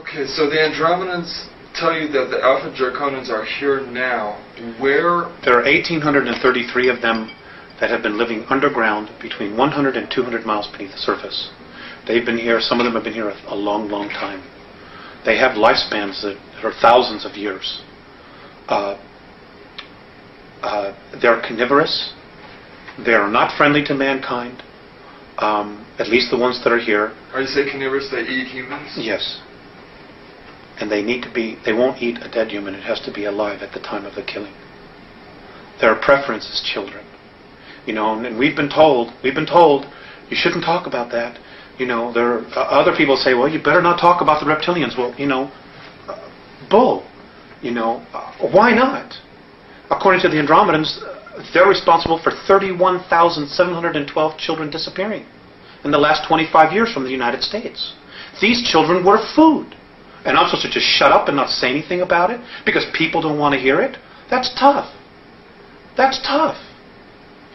Okay, so the Andromedans tell you that the Alpha Draconians are here now. Where? There are 1,833 of them that have been living underground between 100 and 200 miles beneath the surface. They've been here, some of them have been here a long, long time. They have lifespans that are thousands of years. They're carnivorous. They are not friendly to mankind, at least the ones that are here. Are you saying carnivorous, they eat humans? Yes. And they won't eat a dead human. It has to be alive at the time of the killing. Their preference is children. And we've been told, you shouldn't talk about that. There are other people say, well, you better not talk about the reptilians. Well, bull. Why not? According to the Andromedans, they're responsible for 31,712 children disappearing in the last 25 years from the United States. These children were food. And I'm supposed to just shut up and not say anything about it because people don't want to hear it? That's tough. That's tough.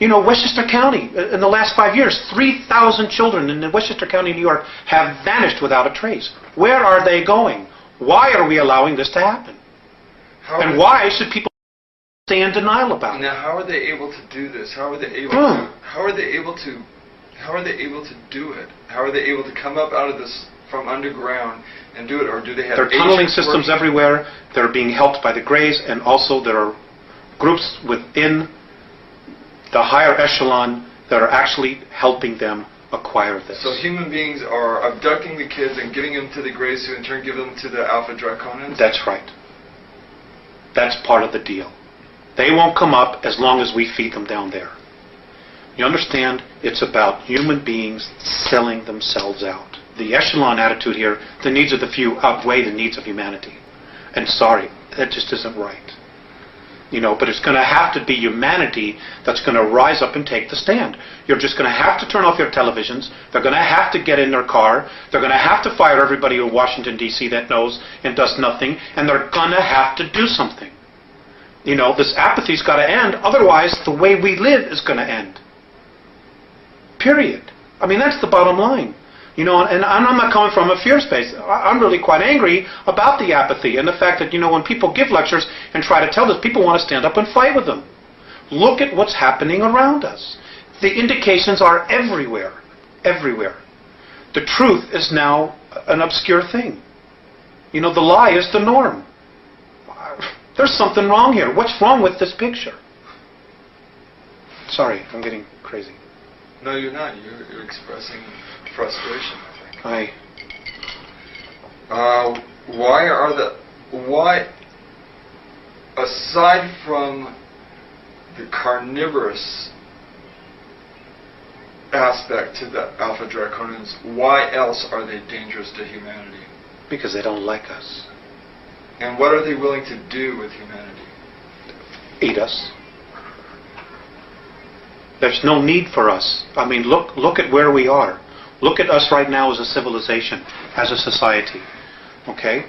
Westchester County, in the last 5 years, 3,000 children in Westchester County, New York, have vanished without a trace. Where are they going? Why are we allowing this to happen? And why should people stay in denial about it? Now, how are they able to do this? How are they able to? How are they able to? How are they able to do it? How are they able to come up out of this from underground and do it, or do they have? There are tunneling systems everywhere. They're being helped by the Greys, and also there are groups within the higher echelon that are actually helping them acquire this. So human beings are abducting the kids and getting them to the Greys, who in turn give them to the Alpha Draconians? That's right. That's part of the deal. They won't come up as long as we feed them down there. You understand? It's about human beings selling themselves out. The echelon attitude here, the needs of the few outweigh the needs of humanity. And sorry, that just isn't right. But it's going to have to be humanity that's going to rise up and take the stand. You're just going to have to turn off your televisions. They're going to have to get in their car. They're going to have to fire everybody in Washington, D.C. that knows and does nothing. And they're going to have to do something. This apathy's got to end. Otherwise, the way we live is going to end. Period. That's the bottom line. And I'm not coming from a fear space. I'm really quite angry about the apathy and the fact that, when people give lectures and try to tell this, people want to stand up and fight with them. Look at what's happening around us. The indications are everywhere. Everywhere. The truth is now an obscure thing. The lie is the norm. There's something wrong here. What's wrong with this picture? Sorry, I'm getting crazy. No, you're not. You're expressing frustration, I think. Why, aside from the carnivorous aspect to the Alpha Draconians, why else are they dangerous to humanity? Because they don't like us. And what are they willing to do with humanity? Eat us. There's no need for us. Look at where we are. Look at us right now as a civilization, as a society. Okay?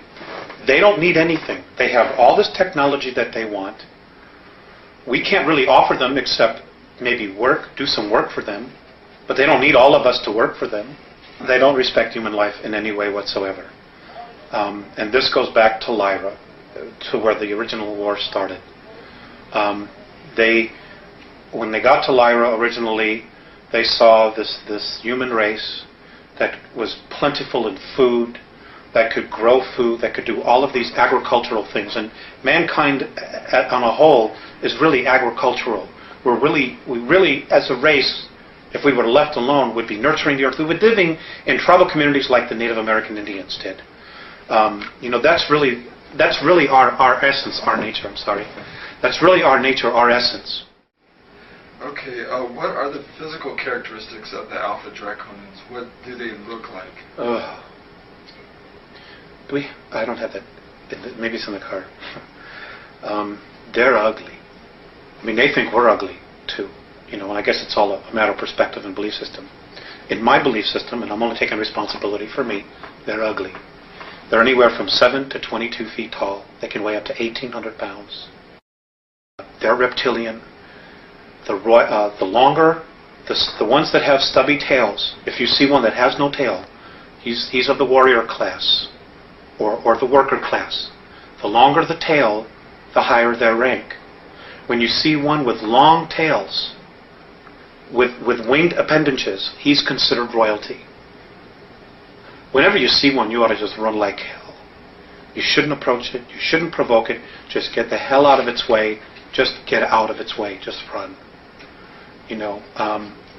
They don't need anything. They have all this technology that they want. We can't really offer them except maybe do some work for them. But they don't need all of us to work for them. They don't respect human life in any way whatsoever. And this goes back to Lyra, to where the original war started. When they got to Lyra originally, they saw this human race that was plentiful in food, that could grow food, that could do all of these agricultural things. And mankind on a whole is really agricultural. We really, as a race, if we were left alone, would be nurturing the earth. We would be living in tribal communities like the Native American Indians did. That's really our essence, our nature, I'm sorry. That's really our nature, our essence. Okay, what are the physical characteristics of the Alpha Draconians? What do they look like? I don't have that. Maybe it's in the car. They're ugly. They think we're ugly, too. And I guess it's all a matter of perspective and belief system. In my belief system, and I'm only taking responsibility for me, they're ugly. They're anywhere from 7 to 22 feet tall. They can weigh up to 1,800 pounds. They're reptilian. The ones that have stubby tails, if you see one that has no tail, he's of the warrior class. or the worker class. The longer the tail, the higher their rank. When you see one with long tails, with winged appendages, he's considered royalty. Whenever you see one, you ought to just run like hell. You shouldn't approach it. You shouldn't provoke it. Just get the hell out of its way. Just get out of its way. Just run.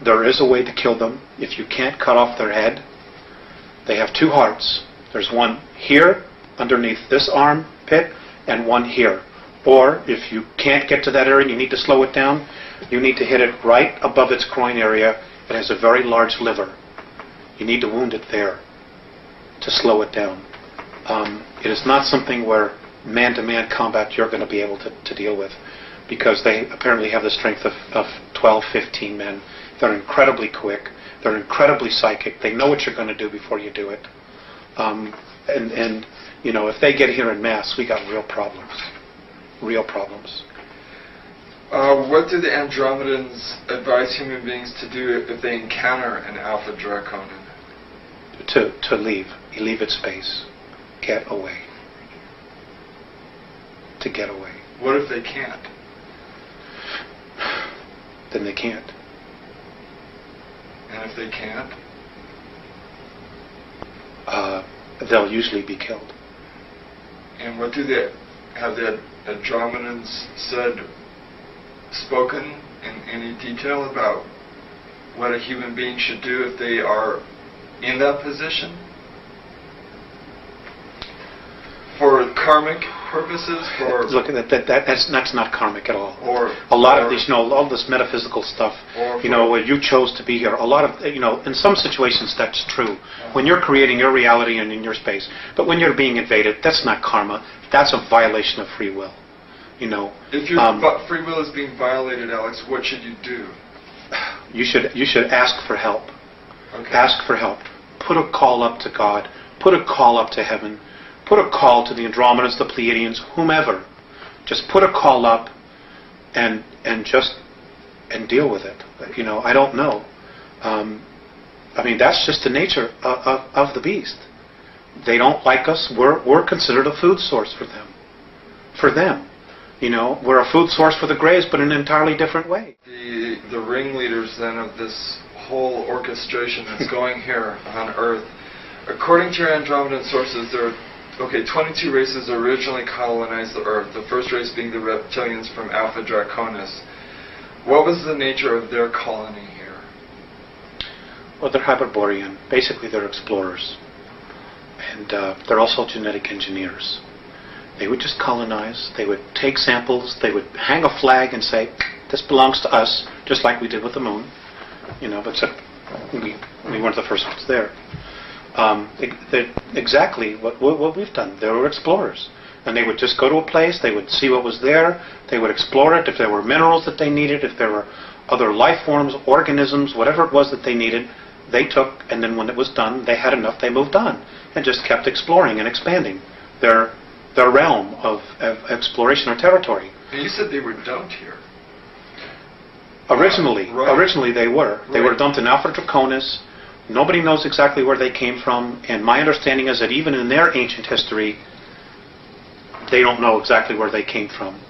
There is a way to kill them. If you can't cut off their head, they have two hearts. There's one here, underneath this armpit, and one here. Or, if you can't get to that area and you need to slow it down, you need to hit it right above its groin area. It has a very large liver. You need to wound it there to slow it down. It is not something where man-to-man combat you're going to be able to deal with, because they apparently have the strength of 12, 15 men. They're incredibly quick. They're incredibly psychic. They know what you're going to do before you do it. If they get here en masse, we got real problems. Real problems. What do the Andromedans advise human beings to do if they encounter an Alpha Draconin? To leave. You leave its space. Get away. To get away. What if they can't? Then they can't. And if they can't? They'll usually be killed. And what have the Andromedans spoken in any detail about what a human being should do if they are in that position? For karmic purposes? Look, that's not karmic at all. A lot of these, all this metaphysical stuff, where you chose to be here, a lot of, in some situations that's true. When you're creating your reality and in your space. But when you're being invaded, that's not karma. That's a violation of free will. If your free will is being violated, Alex, what should you do? You should ask for help. Okay. Ask for help. Put a call up to God. Put a call up to heaven. Put a call to the Andromedans, the Pleiadians, whomever. Just put a call up and deal with it. I don't know. That's just the nature of the beast. They don't like us. We're considered a food source for them. For them. We're a food source for the Greys, but in an entirely different way. The ringleaders then of this whole orchestration that's going here on Earth, according to your Andromedan sources, there are 22 races originally colonized the Earth, the first race being the reptilians from Alpha Draconis. What was the nature of their colony here? Well, they're Hyperborean. Basically, they're explorers. And they're also genetic engineers. They would just colonize. They would take samples. They would hang a flag and say, this belongs to us, just like we did with the moon. But we weren't the first ones there. Exactly what we've done. They were explorers. And they would just go to a place, they would see what was there, they would explore it, if there were minerals that they needed, if there were other life forms, organisms, whatever it was that they needed, they took, and then when it was done, they had enough, they moved on, and just kept exploring and expanding their realm of exploration or territory. And you said they were dumped here. Originally they were. They were dumped in Alpha Draconis. Nobody knows exactly where they came from, and my understanding is that even in their ancient history, they don't know exactly where they came from.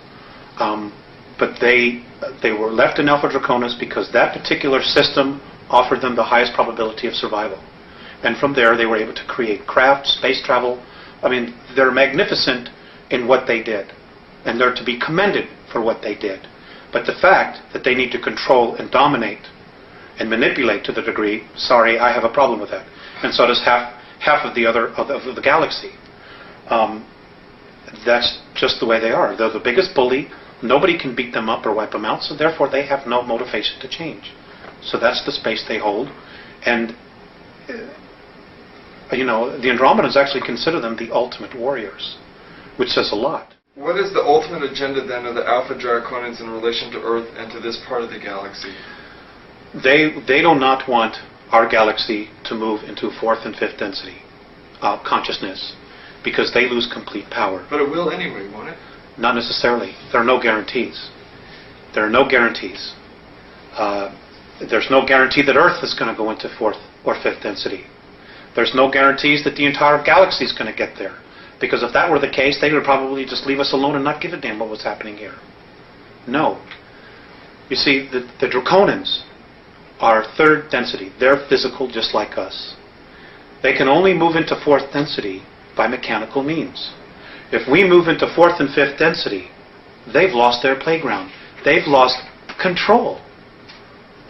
But they were left in Alpha Draconis because that particular system offered them the highest probability of survival. And from there, they were able to create craft, space travel. They're magnificent in what they did, and they're to be commended for what they did. But the fact that they need to control and dominate and manipulate to the degree, sorry, I have a problem with that. And so does half of the galaxy. That's just the way they are. They're the biggest bully. Nobody can beat them up or wipe them out, so therefore they have no motivation to change. So that's the space they hold. And, the Andromedans actually consider them the ultimate warriors, which says a lot. What is the ultimate agenda then of the Alpha Draconians in relation to Earth and to this part of the galaxy? They do not want our galaxy to move into fourth and fifth density consciousness, because they lose complete power. But it will anyway, won't it? Not necessarily. There are no guarantees. There are no guarantees. There's no guarantee that Earth is going to go into fourth or fifth density. There's no guarantees that the entire galaxy is going to get there. Because if that were the case, they would probably just leave us alone and not give a damn what was happening here. No. You see, the Draconians are third density. They're physical just like us. They can only move into fourth density by mechanical means. If we move into fourth and fifth density, they've lost their playground. They've lost control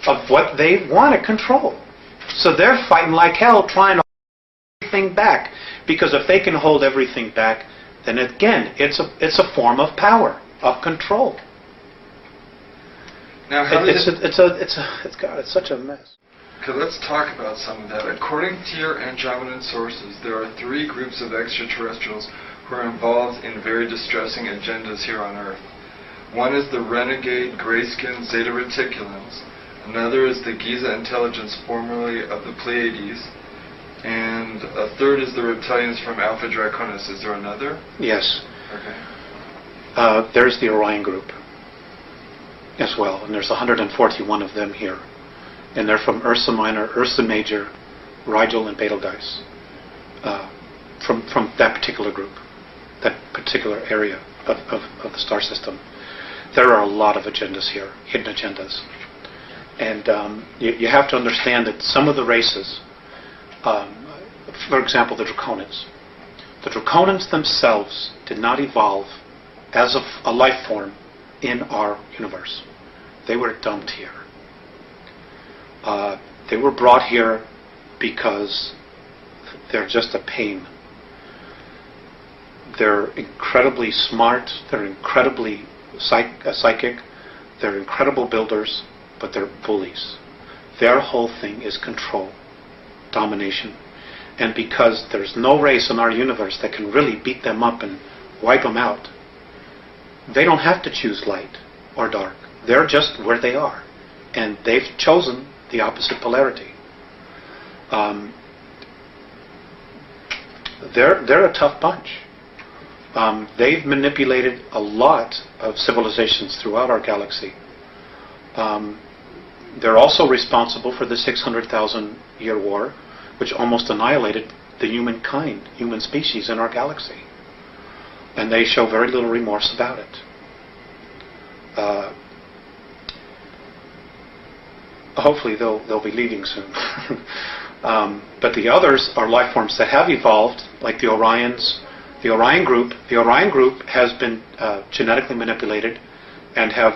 of what they want to control. So they're fighting like hell trying to hold everything back. Because if they can hold everything back, then again, it's a form of power, of control. Now, it's such a mess. Okay, let's talk about some of that. According to your Andromedan sources, there are 3 groups of extraterrestrials who are involved in very distressing agendas here on Earth. One is the renegade grayskin Zeta Reticulans. Another is the Giza intelligence, formerly of the Pleiades. And a third is the reptilians from Alpha Draconis. Is there another? Yes. Okay. There's the Orion group as well, and there's 141 of them here. And they're from Ursa Minor, Ursa Major, Rigel, and Betelgeuse. From that particular group, that particular area of the star system. There are a lot of agendas here, hidden agendas. And you have to understand that some of the races, for example, the Draconians. The Draconians themselves did not evolve as a life form in our universe. They were dumped here. They were brought here because they're just a pain. They're incredibly smart. They're incredibly psychic. They're incredible builders, but they're bullies. Their whole thing is control, domination. And because there's no race in our universe that can really beat them up and wipe them out, they don't have to choose light or dark. They're just where they are. And they've chosen the opposite polarity. They're a tough bunch. They've manipulated a lot of civilizations throughout our galaxy. They're also responsible for the 600,000-year war, which almost annihilated the human species in our galaxy. And they show very little remorse about it. Hopefully they'll be leaving soon. But the others are life forms that have evolved, like the Orions. The Orion group has been genetically manipulated and have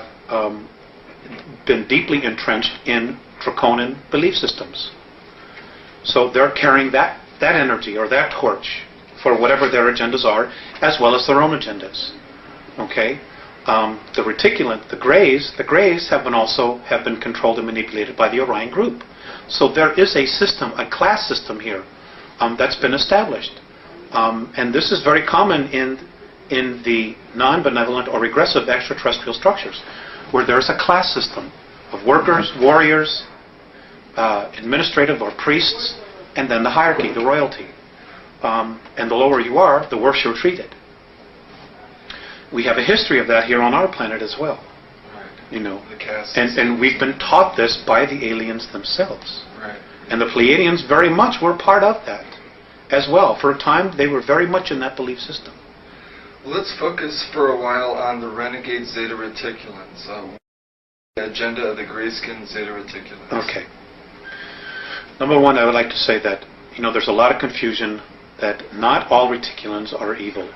been deeply entrenched in Draconian belief systems. So they're carrying that energy or that torch for whatever their agendas are, as well as their own agendas. Okay, the reticulant, the Greys have been controlled and manipulated by the Orion group. So there is a system, a class system here that's been established, and this is very common in the non-benevolent or regressive extraterrestrial structures, where there's a class system of workers, warriors, administrative or priests, and then the hierarchy, the royalty. And the lower you are, the worse you're treated. We have a history of that here on our planet as well. Right. You know, the caste and we've been taught this by the aliens themselves. Right. And the Pleiadians very much were part of that as well. For a time, they were very much in that belief system. Well, let's focus for a while on the renegade Zeta Reticulans. The agenda of the grayskin Zeta Reticulans. Okay. Number one, I would like to say that, there's a lot of confusion that not all reticulans are evil.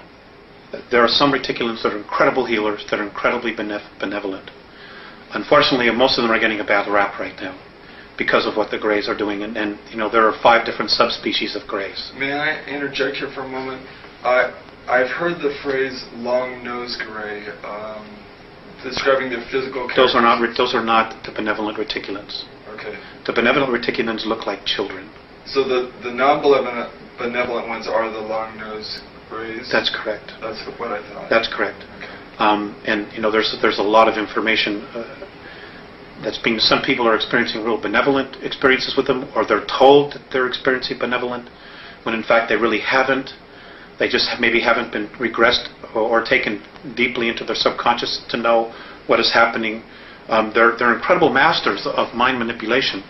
There are some reticulans that are incredible healers, that are incredibly benevolent. Unfortunately, most of them are getting a bad rap right now because of what the Greys are doing. And there are 5 different subspecies of Greys. May I interject here for a moment? I've heard the phrase long-nosed Grey describing their physical characters. Those are not the benevolent reticulans. Okay. The benevolent reticulans look like children. So the non-benevolent ones are the long-nosed Greys? That's correct. That's what I thought. That's correct. Okay. And there's a lot of information that's being. Some people are experiencing real benevolent experiences with them, or they're told that they're experiencing benevolent, when in fact they really haven't. They just maybe haven't been regressed or taken deeply into their subconscious to know what is happening. They're incredible masters of mind manipulation.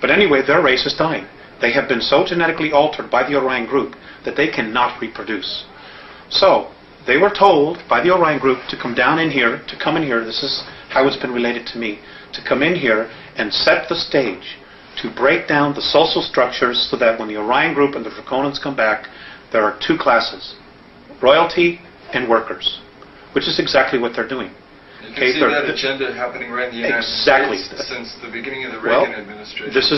But anyway, their race is dying. They have been so genetically altered by the Orion group that they cannot reproduce. So, they were told by the Orion group to come down in here, to come in here, this is how it's been related to me, to come in here and set the stage, to break down the social structures so that when the Orion group and the Draconans come back, there are two classes, royalty and workers, which is exactly what they're doing. You can see that agenda happening right in the United States since the beginning of the Reagan administration. This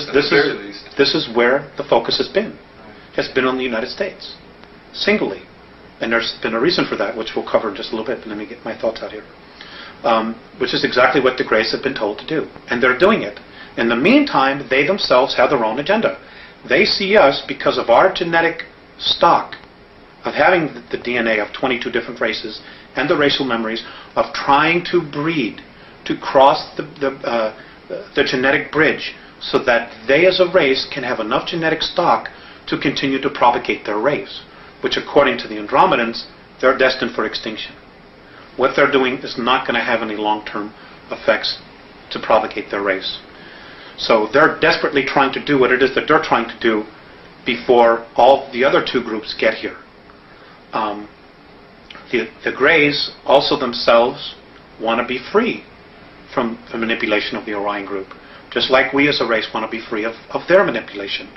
is where the focus has been. Has been on the United States, singly. And there's been a reason for that, which we'll cover in just a little bit, but let me get my thoughts out here. Which is exactly what the Greys have been told to do. And they're doing it. In the meantime, they themselves have their own agenda. They see us, because of our genetic stock, of having the DNA of 22 different races, and the racial memories, of trying to breed, to cross the genetic bridge, so that they as a race can have enough genetic stock to continue to propagate their race, which according to the Andromedans, they're destined for extinction. What they're doing is not going to have any long-term effects to propagate their race. So they're desperately trying to do what it is that they're trying to do before all the other two groups get here. The Greys also themselves want to be free from the manipulation of the Orion group, just like we as a race want to be free of their manipulation.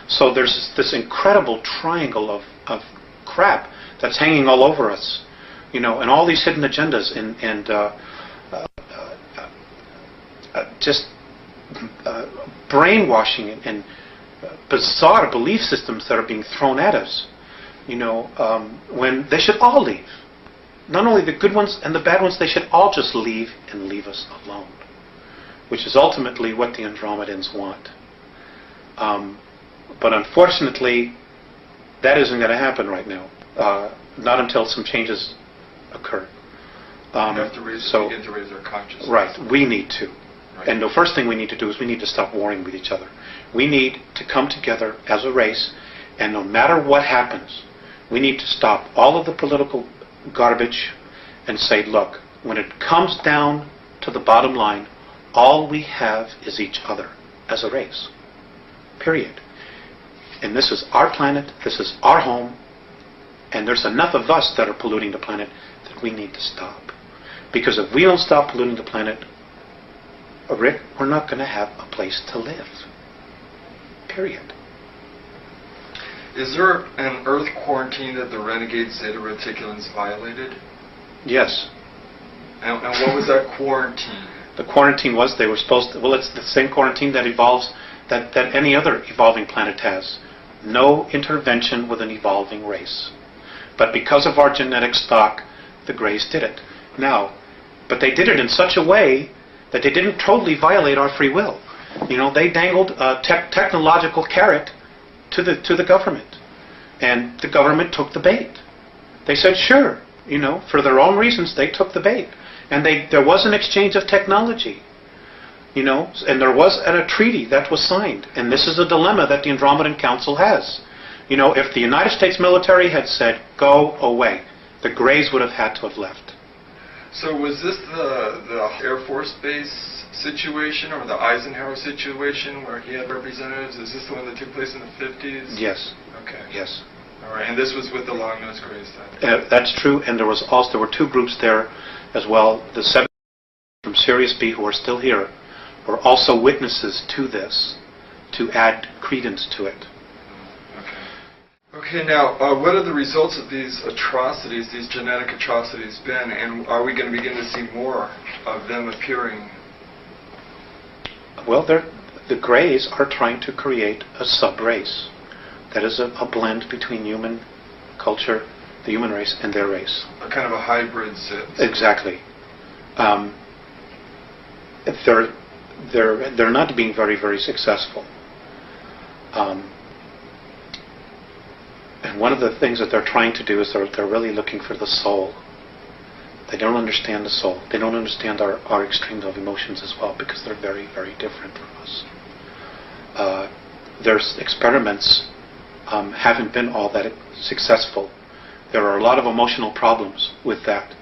So there's this incredible triangle of crap that's hanging all over us, and all these hidden agendas and just brainwashing and bizarre belief systems that are being thrown at us, when they should all leave. Not only the good ones and the bad ones, they should all just leave and leave us alone, which is ultimately what the Andromedans want. But unfortunately, that isn't going to happen right now. Not until some changes occur. We have to begin to raise our consciousness. Right, we need to. Right. And the first thing we need to do is we need to stop warring with each other. We need to come together as a race, and no matter what happens, we need to stop all of the political garbage and say, look, when it comes down to the bottom line, all we have is each other as a race. Period. And this is our planet, this is our home, and there's enough of us that are polluting the planet that we need to stop. Because if we don't stop polluting the planet, Rick, we're not going to have a place to live. Period. Is there an Earth quarantine that the renegade Zeta Reticulans violated? Yes. And what was that quarantine? The quarantine was they were supposed to, well, it's the same quarantine that evolves, that any other evolving planet has. No intervention with an evolving race. But because of our genetic stock, the Greys did it. Now, but they did it in such a way that they didn't totally violate our free will. They dangled a technological carrot to the government. And the government took the bait. They said, sure, for their own reasons, they took the bait. And there was an exchange of technology. And there was a treaty that was signed. And this is a dilemma that the Andromedan Council has. If the United States military had said, go away, the Greys would have had to have left. So was this the Air Force Base situation or the Eisenhower situation where he had representatives? Is this the one that took place in the 50s? Yes. Okay. Yes. All right. And this was with the Long-Nosed Greys then? That's true. And there were two groups there as well. The 7 from Sirius B who are still here were also witnesses to this to add credence to it. Okay, now, what are the results of these atrocities, these genetic atrocities been, and are we going to begin to see more of them appearing? Well, the Greys are trying to create a sub-race that is a blend between human culture, the human race, and their race. A kind of a hybrid Zit. Exactly. They're not being very, very successful. And one of the things that they're trying to do is they're really looking for the soul. They don't understand the soul. They don't understand our extremes of emotions as well, because they're very, very different from us. Their experiments haven't been all that successful. There are a lot of emotional problems with that,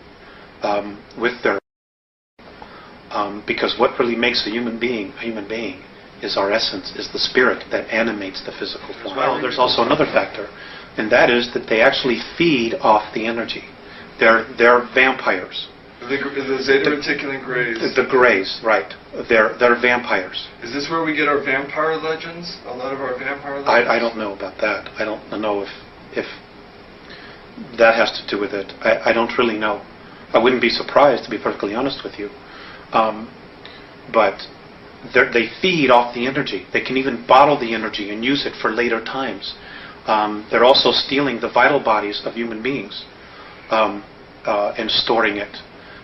because what really makes a human being is our essence, is the spirit that animates the physical form. Well, there's also another factor. and that is that they actually feed off the energy. They're vampires. The Zeta Reticulan Greys. The Greys, right. They're vampires. Is this where we get our vampire legends? A lot of our vampire legends? I don't know about that. I don't know if that has to do with it. I don't really know. I wouldn't be surprised, to be perfectly honest with you. But they feed off the energy. They can even bottle the energy and use it for later times. They're also stealing the vital bodies of human beings and storing it.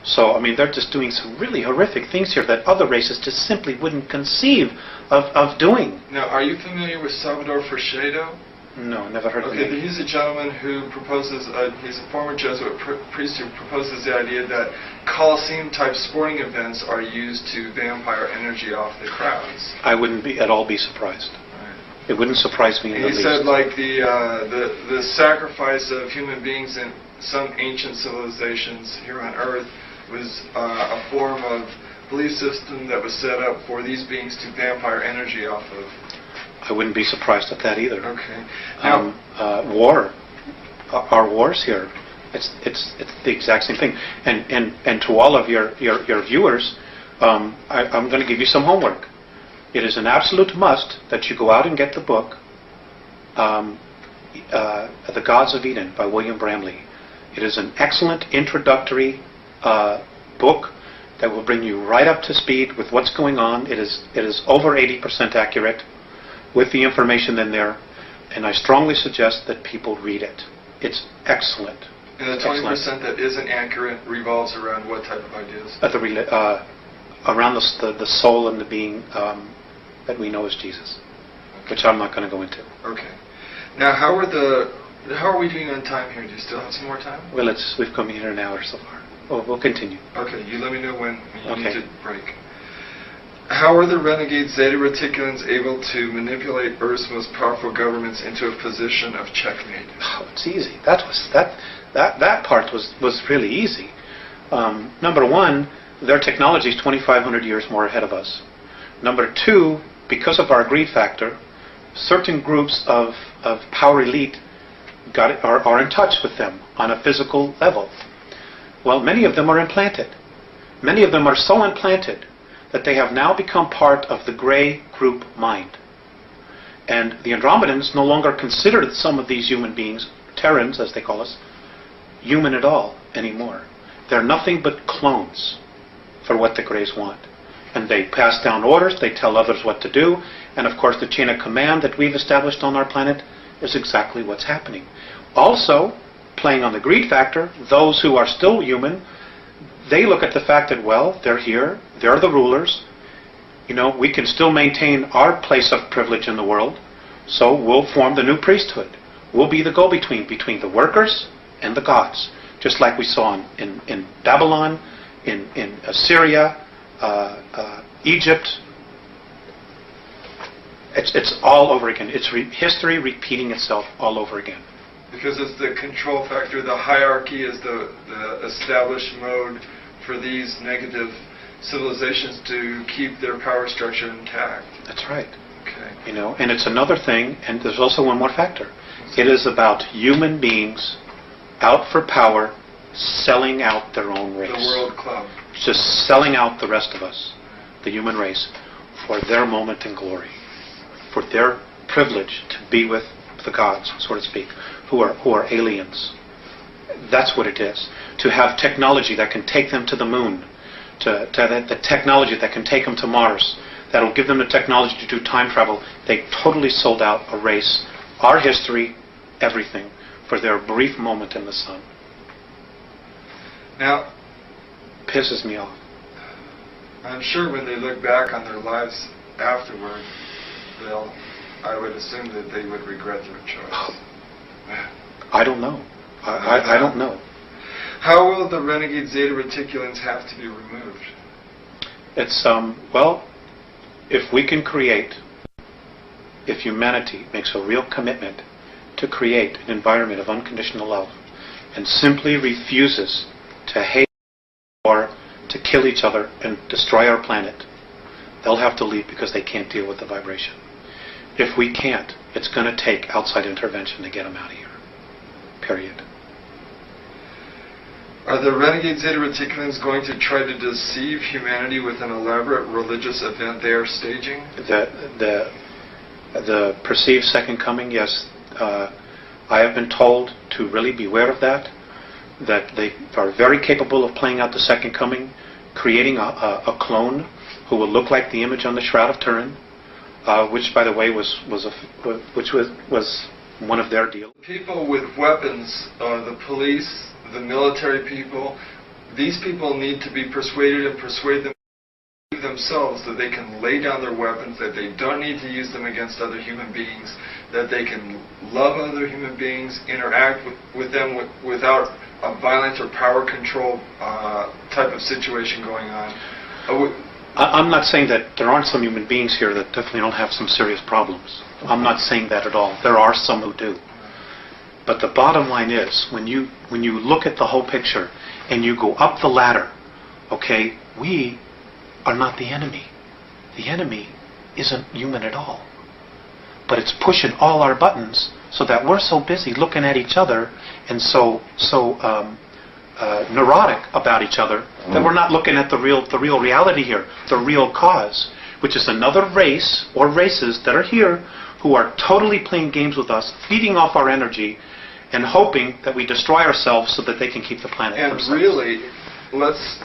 So, I mean, they're just doing some really horrific things here that other races just simply wouldn't conceive of doing. Now, are you familiar with Salvador Fresedo? No, never heard of him. Okay, he's a gentleman who proposes, he's a former Jesuit priest who proposes the idea that Colosseum-type sporting events are used to vampire energy off the crowds. I wouldn't at all be surprised. Right. It wouldn't surprise me in the least. He said, like, the sacrifice of human beings in some ancient civilizations here on Earth was a form of belief system that was set up for these beings to vampire energy off of. I wouldn't be surprised at that either. Okay. Now, war, our wars here, it's the exact same thing. And to all of your viewers, I'm going to give you some homework. It is an absolute must that you go out and get the book, The Gods of Eden by William Bramley. It is an excellent introductory book that will bring you right up to speed with what's going on. It is over 80% accurate with the information in there, and I strongly suggest that people read it. It's excellent. And the 20% that isn't accurate revolves around what type of ideas? Around the soul and the being that we know as Jesus, which I'm not going to go into. Okay. Now, how are we doing on time here? Do you still have some more time? Well, we've come here an hour so far. We'll continue. Okay, you let me know when you need to break. How are the renegade Zeta Reticulans able to manipulate Earth's most powerful governments into a position of checkmate? Oh, it's easy. That part was really easy. Number one, their technology is 2,500 years more ahead of us. Number two, because of our greed factor, certain groups of power elite are in touch with them on a physical level. Well, many of them are implanted. Many of them are so implanted that they have now become part of the gray group mind. And the Andromedans no longer consider some of these human beings, Terrans as they call us, human at all anymore. They're nothing but clones for what the Greys want. And they pass down orders, they tell others what to do, and of course the chain of command that we've established on our planet is exactly what's happening. Also, playing on the greed factor, those who are still human, they look at the fact that, well, they're here, they're the rulers, we can still maintain our place of privilege in the world, so we'll form the new priesthood. We'll be the go-between between the workers and the gods, just like we saw in Babylon, in Assyria, Egypt. It's all over again. It's history repeating itself all over again. Because it's the control factor, the hierarchy is the established mode for these negative civilizations to keep their power structure intact. That's right. Okay. And it's another thing, and there's also one more factor. It is about human beings out for power, selling out their own race. The World Club. Just selling out the rest of us, the human race, for their moment in glory, for their privilege to be with the gods, so to speak, who are aliens. That's what it is. To have technology that can take them to the moon, to have the technology that can take them to Mars, that will give them the technology to do time travel. They totally sold out a race, our history, everything, for their brief moment in the sun. Now, pisses me off. I'm sure when they look back on their lives afterward, I would assume that they would regret their choice. I don't know. I don't know. How will the renegade Zeta Reticulans have to be removed? It's, if we can create, if humanity makes a real commitment to create an environment of unconditional love and simply refuses to hate or to kill each other and destroy our planet, they'll have to leave because they can't deal with the vibration. If we can't, it's going to take outside intervention to get them out of here. Period. Are the renegade Zeta Reticulans going to try to deceive humanity with an elaborate religious event they are staging? The perceived second coming, yes. I have been told to really beware of that they are very capable of playing out the second coming, creating a clone who will look like the image on the Shroud of Turin, which, by the way, was one of their deals. People with weapons, the police, the military people, these people need to be persuaded and persuade themselves that they can lay down their weapons, that they don't need to use them against other human beings, that they can love other human beings, interact with them without a violent or power control type of situation going on. I'm not saying that there aren't some human beings here that definitely don't have some serious problems. I'm not saying that at all. There are some who do. But the bottom line is, when you look at the whole picture and you go up the ladder, okay, we are not the enemy. The enemy isn't human at all. But it's pushing all our buttons so that we're so busy looking at each other and so neurotic about each other that we're not looking at the real reality here, the real cause, which is another race or races that are here who are totally playing games with us, feeding off our energy, and hoping that we destroy ourselves so that they can keep the planet and themselves. Really, let's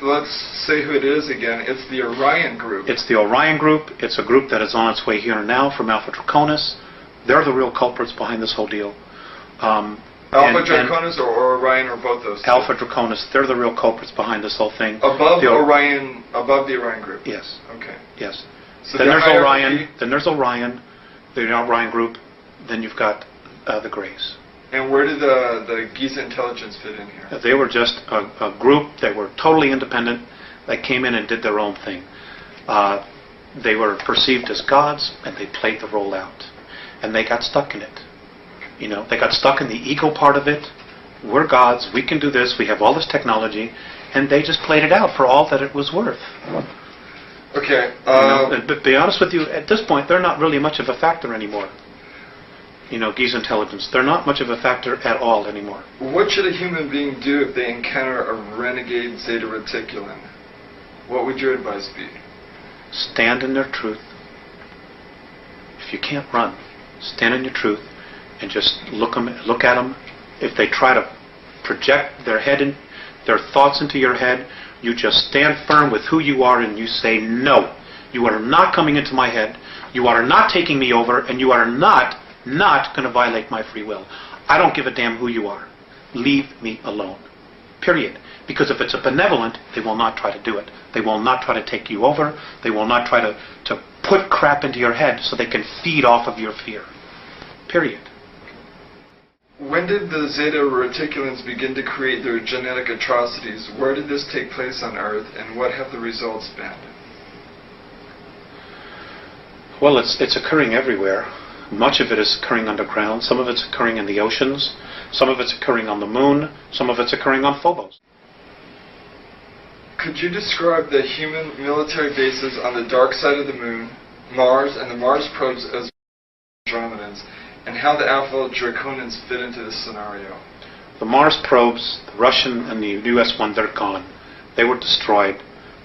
say who it is again. It's the Orion group. It's the Orion group. It's a group that is on its way here and now from Alpha Draconis. They're the real culprits behind this whole deal. Alpha Draconis or Orion, or both those two? Alpha Draconis. They're the real culprits behind this whole thing. Above the Orion group. Yes. Okay. Yes. So then there's Orion. Then there's Orion, the Orion group. Then you've got the Greys. And where did the Giza intelligence fit in here? They were just a group that were totally independent, that came in and did their own thing. They were perceived as gods, and they played the role out. And they got stuck in it. You know, they got stuck in the ego part of it. We're gods, we can do this, we have all this technology, and they just played it out for all that it was worth. Okay. But to be honest with you, at this point, they're not really much of a factor anymore. You know, Giza intelligence, they're not much of a factor at all anymore. What should a human being do if they encounter a renegade Zeta Reticulan? What would your advice be? Stand in their truth. If you can't run, stand in your truth and just look at them. If they try to project their thoughts into your head, you just stand firm with who you are and you say, no, you are not coming into my head, you are not taking me over, and you are not going to violate my free will. I don't give a damn who you are. Leave me alone. Period. Because if it's a benevolent, they will not try to do it. They will not try to take you over. They will not try to put crap into your head so they can feed off of your fear. Period. When did the Zeta Reticulans begin to create their genetic atrocities? Where did this take place on Earth, and what have the results been? Well, it's occurring everywhere. Much of it is occurring underground. Some of it's occurring in the oceans. Some of it's occurring on the moon. Some of it's occurring on Phobos. Could you describe the human military bases on the dark side of the moon, Mars, and the Mars probes as Andromedans, and how the Alpha Draconans fit into this scenario? The Mars probes, the Russian and the US one, they're gone. They were destroyed.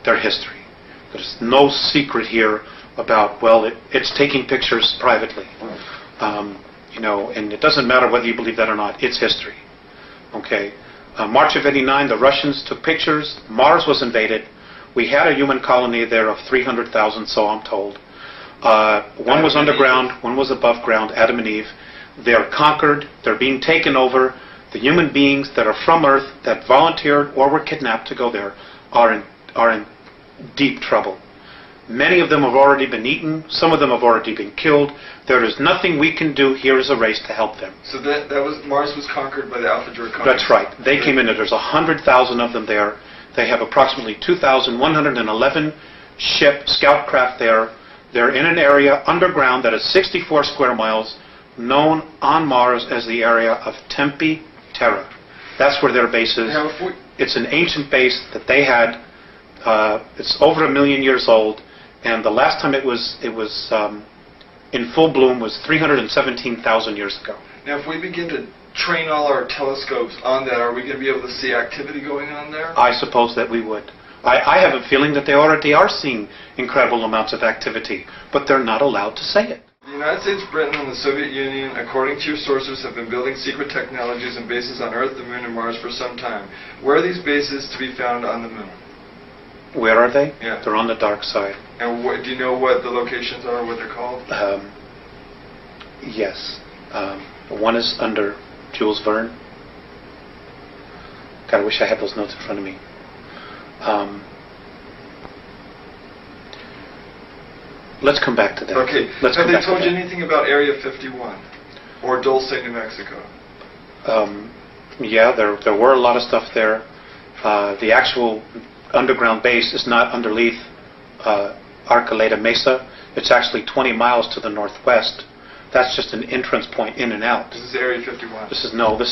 They're history. There's no secret here about, well, it's taking pictures privately. You know, and it doesn't matter whether you believe that or not. It's history. Okay. March of '89, the Russians took pictures. Mars was invaded. We had a human colony there of 300,000, so I'm told. One was underground, one was above ground, Adam and Eve. They're conquered. They're being taken over. The human beings that are from Earth, that volunteered or were kidnapped to go there, are in deep trouble. Many of them have already been eaten. Some of them have already been killed. There is nothing we can do here as a race to help them. So Mars was conquered by the Alpha Draconans. That's right. They came in. There's 100,000 of them there. They have approximately 2,111 scout craft there. They're in an area underground that is 64 square miles, known on Mars as the area of Tempe Terra. That's where their base is. It's an ancient base that they had. It's over 1 million years old. And the last time it was in full bloom was 317,000 years ago. Now, if we begin to train all our telescopes on that, are we going to be able to see activity going on there? I suppose that we would. I have a feeling that they already are seeing incredible amounts of activity, but they're not allowed to say it. The United States, Britain, and the Soviet Union, according to your sources, have been building secret technologies and bases on Earth, the Moon, and Mars for some time. Where are these bases to be found on the Moon? Where are they? Yeah. They're on the dark side. And do you know what the locations are, what they're called? Yes. One is under Jules Verne. God, I wish I had those notes in front of me. Let's come back to that. Okay. Have they told you anything about Area 51 or Dulce, New Mexico? Yeah, there were a lot of stuff there. The actual underground base is not underneath Arcoleta Mesa. It's actually 20 miles to the northwest. That's just an entrance point in and out. This is Area 51. This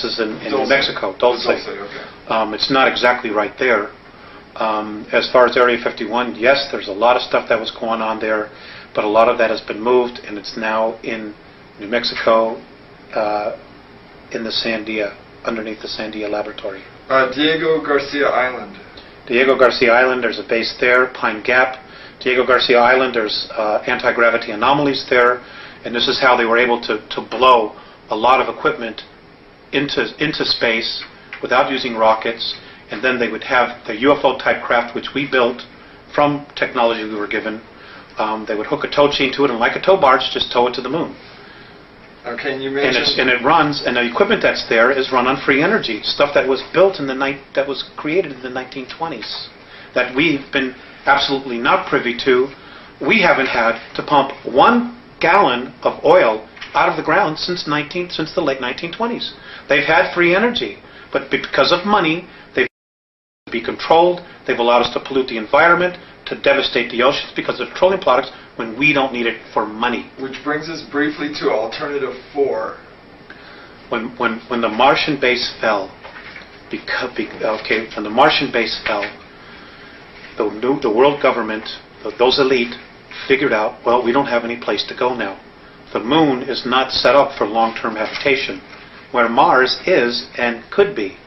is in New Mexico, Dulce. Okay. It's not exactly right there. As far as Area 51, yes, there's a lot of stuff that was going on there, but a lot of that has been moved, and it's now in New Mexico, in the Sandia, underneath the Sandia Laboratory. Diego Garcia Island. Diego Garcia Island, there's a base there. Pine Gap. Diego Garcia Island, there's anti-gravity anomalies there, and this is how they were able to blow a lot of equipment into space without using rockets. And then they would have the UFO-type craft, which we built from technology we were given. They would hook a tow chain to it, and like a tow barge, just tow it to the moon. Okay, and you mentioned... And it runs, and the equipment that's there is run on free energy, stuff that was built that was created in the 1920s, that we've been absolutely not privy to. We haven't had to pump 1 gallon of oil out of the ground since the late 1920s. They've had free energy, but because of money, they've be controlled. They've allowed us to pollute the environment, to devastate the oceans because of petroleum products when we don't need it for money. Which brings us briefly to Alternative 4. When the Martian base fell, when the Martian base fell, the world government, those elite, figured out, well, we don't have any place to go now. The moon is not set up for long-term habitation, where Mars is and could be.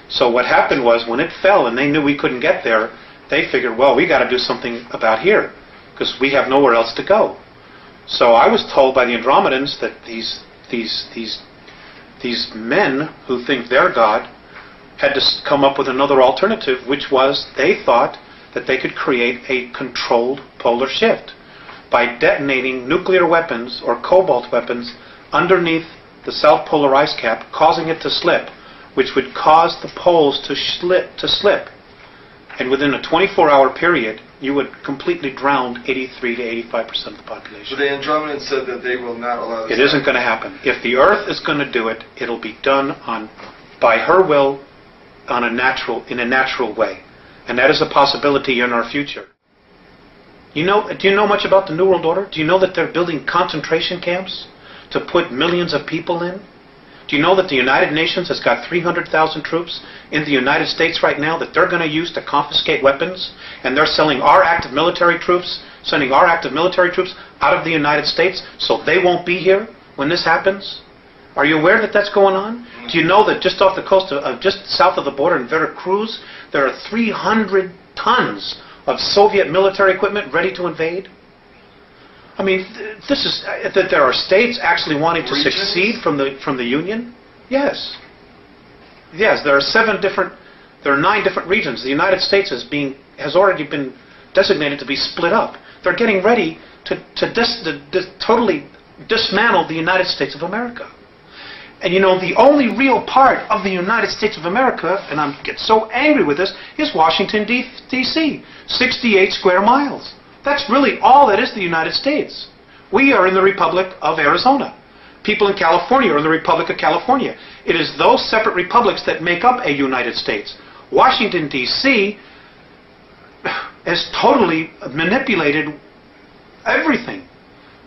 So what happened was, when it fell and they knew we couldn't get there, they figured, well, we got to do something about here, because we have nowhere else to go. So I was told by the Andromedans that these men who think they're God had to come up with another alternative, which was they thought that they could create a controlled polar shift by detonating nuclear weapons or cobalt weapons underneath the South Polar ice cap, causing it to slip, which would cause the poles to slip. And within a 24-hour period, you would completely drown 83 to 85% of the population. But the Andromedans said that they will not allow this. It isn't going to happen. If the Earth is going to do it, it'll be done by her will, in a natural way. And that is a possibility in our future. Do you know much about the New World Order? Do you know that they're building concentration camps to put millions of people in? Do you know that the United Nations has got 300,000 troops in the United States right now that they're going to use to confiscate weapons? And they're sending our active military troops out of the United States so they won't be here when this happens? Are you aware that that's going on? Do you know that just off the coast just south of the border in Veracruz, there are 300 tons of Soviet military equipment ready to invade? I mean, this is that there are states actually wanting to secede from the Union. Yes, there are 9 different regions. The United States has already been designated to be split up. They're getting ready to totally dismantle the United States of America. And the only real part of the United States of America, and I get so angry with this, is Washington, D.C., 68 square miles. That's really all that is the United States. We are in the Republic of Arizona. People in California are in the Republic of California. It is those separate republics that make up a United States. Washington, D.C. has totally manipulated everything.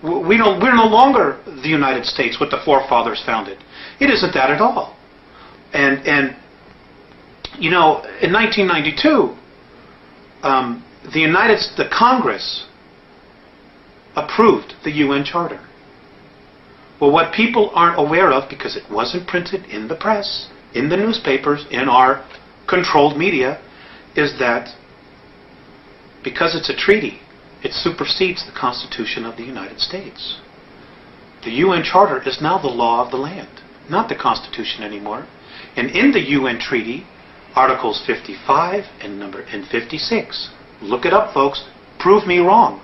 We're no longer the United States, what the forefathers founded. It isn't that at all. And in 1992, the Congress approved the UN Charter. Well, what people aren't aware of, because it wasn't printed in the press, in the newspapers, in our controlled media, is that because it's a treaty, it supersedes the Constitution of the United States. The UN Charter is now the law of the land, not the Constitution anymore. And in the UN Treaty, Articles 55 and 56, look it up, folks, prove me wrong,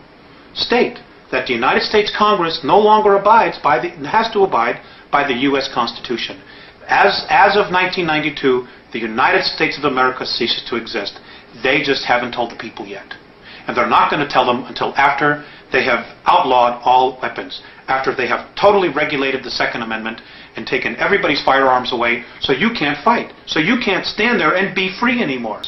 state that the United States Congress no longer has to abide by the U.S. Constitution. As of 1992, the United States of America ceases to exist. They just haven't told the people yet. And they're not going to tell them until after they have outlawed all weapons, after they have totally regulated the Second Amendment and taken everybody's firearms away, so you can't fight, so you can't stand there and be free anymore.